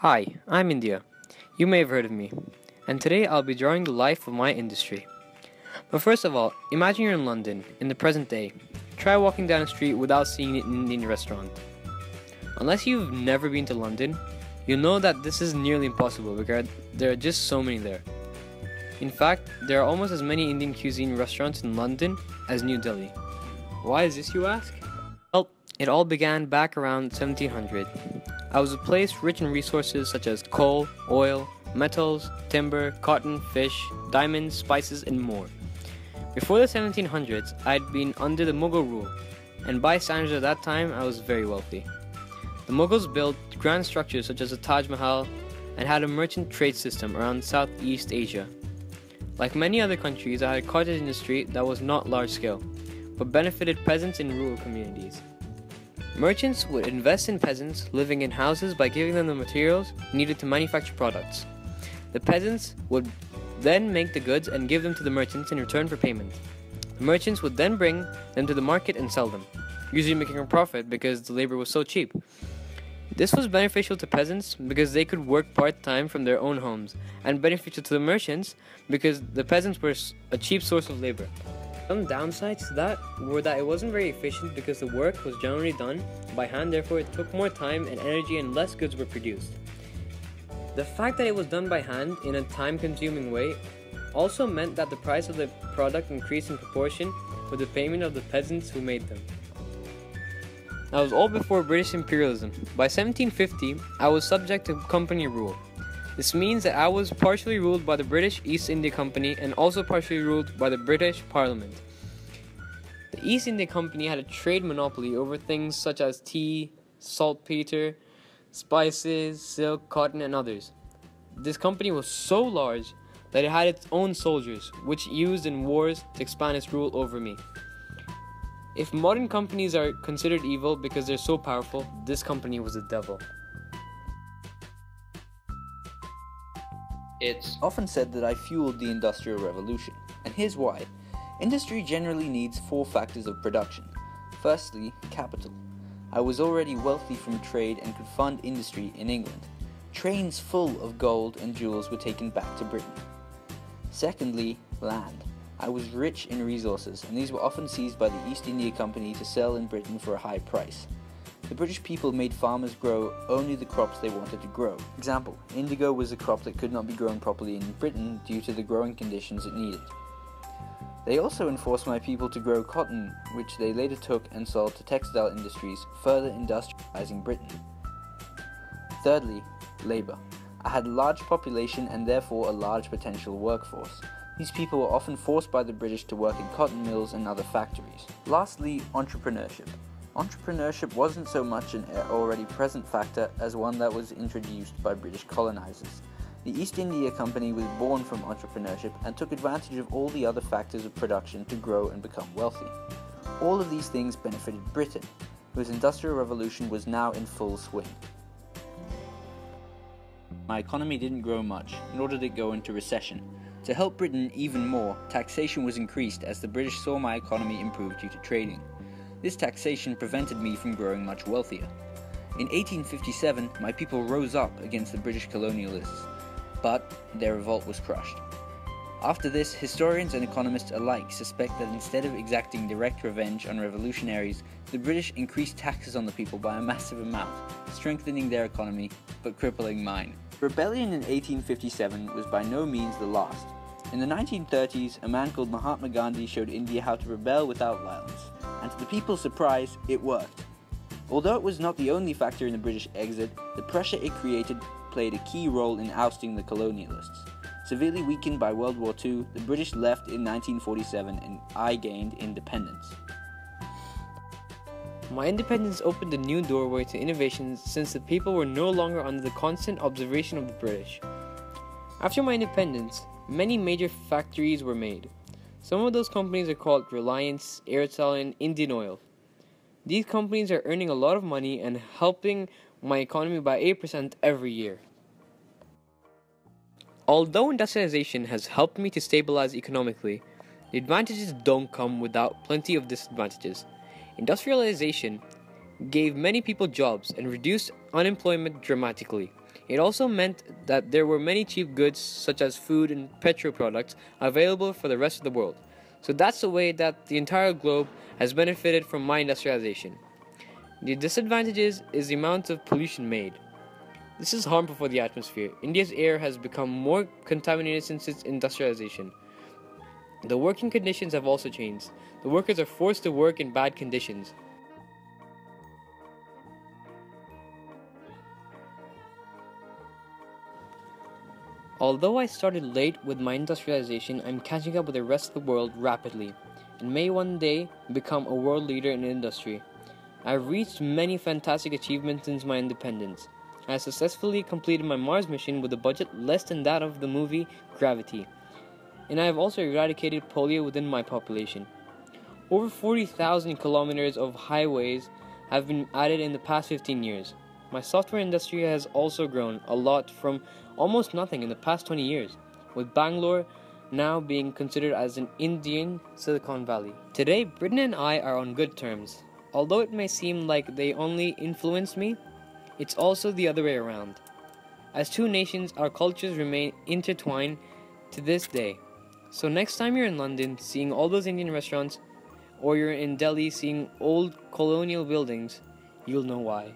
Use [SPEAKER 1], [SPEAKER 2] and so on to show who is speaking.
[SPEAKER 1] Hi, I'm India. You may have heard of me, and today I'll be drawing the life of my industry. But first of all, imagine you're in London in the present day. Try walking down a street without seeing an Indian restaurant. Unless you've never been to London, you'll know that this is nearly impossible because there are just so many there. In fact, there are almost as many Indian cuisine restaurants in London as New Delhi. Why is this, you ask? Well, it all began back around 1700. I was a place rich in resources such as coal, oil, metals, timber, cotton, fish, diamonds, spices, and more. Before the 1700s, I had been under the Mughal rule, and by standards at that time, I was very wealthy. The Mughals built grand structures such as the Taj Mahal and had a merchant trade system around Southeast Asia. Like many other countries, I had a cottage industry that was not large scale, but benefited peasants in rural communities. Merchants would invest in peasants living in houses by giving them the materials needed to manufacture products. The peasants would then make the goods and give them to the merchants in return for payment. The merchants would then bring them to the market and sell them, usually making a profit because the labor was so cheap. This was beneficial to peasants because they could work part-time from their own homes, and beneficial to the merchants because the peasants were a cheap source of labor. Some downsides to that were that it wasn't very efficient because the work was generally done by hand, therefore it took more time and energy and less goods were produced. The fact that it was done by hand in a time-consuming way also meant that the price of the product increased in proportion with the payment of the peasants who made them. That was all before British imperialism. By 1750, I was subject to company rule. This means that I was partially ruled by the British East India Company and also partially ruled by the British Parliament. The East India Company had a trade monopoly over things such as tea, saltpeter, spices, silk, cotton, and others. This company was so large that it had its own soldiers, which it used in wars to expand its rule over me. If modern companies are considered evil because they're so powerful, this company was the devil.
[SPEAKER 2] It's often said that I fueled the Industrial Revolution, and here's why. Industry generally needs four factors of production. Firstly, capital. I was already wealthy from trade and could fund industry in England. Trains full of gold and jewels were taken back to Britain. Secondly, land. I was rich in resources, and these were often seized by the East India Company to sell in Britain for a high price. The British people made farmers grow only the crops they wanted to grow. Example, indigo was a crop that could not be grown properly in Britain due to the growing conditions it needed. They also enforced my people to grow cotton, which they later took and sold to textile industries, further industrializing Britain. Thirdly, labor. I had a large population and therefore a large potential workforce. These people were often forced by the British to work in cotton mills and other factories. Lastly, entrepreneurship. Entrepreneurship wasn't so much an already present factor as one that was introduced by British colonizers. The East India Company was born from entrepreneurship and took advantage of all the other factors of production to grow and become wealthy. All of these things benefited Britain, whose industrial revolution was now in full swing. My economy didn't grow much, nor did it go into recession. To help Britain even more, taxation was increased as the British saw my economy improve due to trading. This taxation prevented me from growing much wealthier. In 1857, my people rose up against the British colonialists, but their revolt was crushed. After this, historians and economists alike suspect that instead of exacting direct revenge on revolutionaries, the British increased taxes on the people by a massive amount, strengthening their economy, but crippling mine. The rebellion in 1857 was by no means the last. In the 1930s, a man called Mahatma Gandhi showed India how to rebel without violence, and to the people's surprise, it worked. Although it was not the only factor in the British exit, the pressure it created played a key role in ousting the colonialists. Severely weakened by World War II, the British left in 1947 and I gained independence.
[SPEAKER 1] My independence opened a new doorway to innovations since the people were no longer under the constant observation of the British. After my independence, many major factories were made. Some of those companies are called Reliance, Airtel, and Indian Oil. These companies are earning a lot of money and helping my economy by 8% every year. Although industrialization has helped me to stabilize economically, the advantages don't come without plenty of disadvantages. Industrialization gave many people jobs and reduced unemployment dramatically. It also meant that there were many cheap goods, such as food and petro products, available for the rest of the world. So that's the way that the entire globe has benefited from my industrialization. The disadvantages is the amount of pollution made. This is harmful for the atmosphere. India's air has become more contaminated since its industrialization. The working conditions have also changed. The workers are forced to work in bad conditions. Although I started late with my industrialization, I'm catching up with the rest of the world rapidly, and may one day become a world leader in the industry. I've reached many fantastic achievements since my independence. I successfully completed my Mars mission with a budget less than that of the movie Gravity, and I have also eradicated polio within my population. Over 40,000 kilometers of highways have been added in the past 15 years. My software industry has also grown a lot from almost nothing in the past 20 years, with Bangalore now being considered as an Indian Silicon Valley. Today, Britain and I are on good terms. Although it may seem like they only influenced me, it's also the other way around. As two nations, our cultures remain intertwined to this day. So next time you're in London seeing all those Indian restaurants, or you're in Delhi seeing old colonial buildings, you'll know why.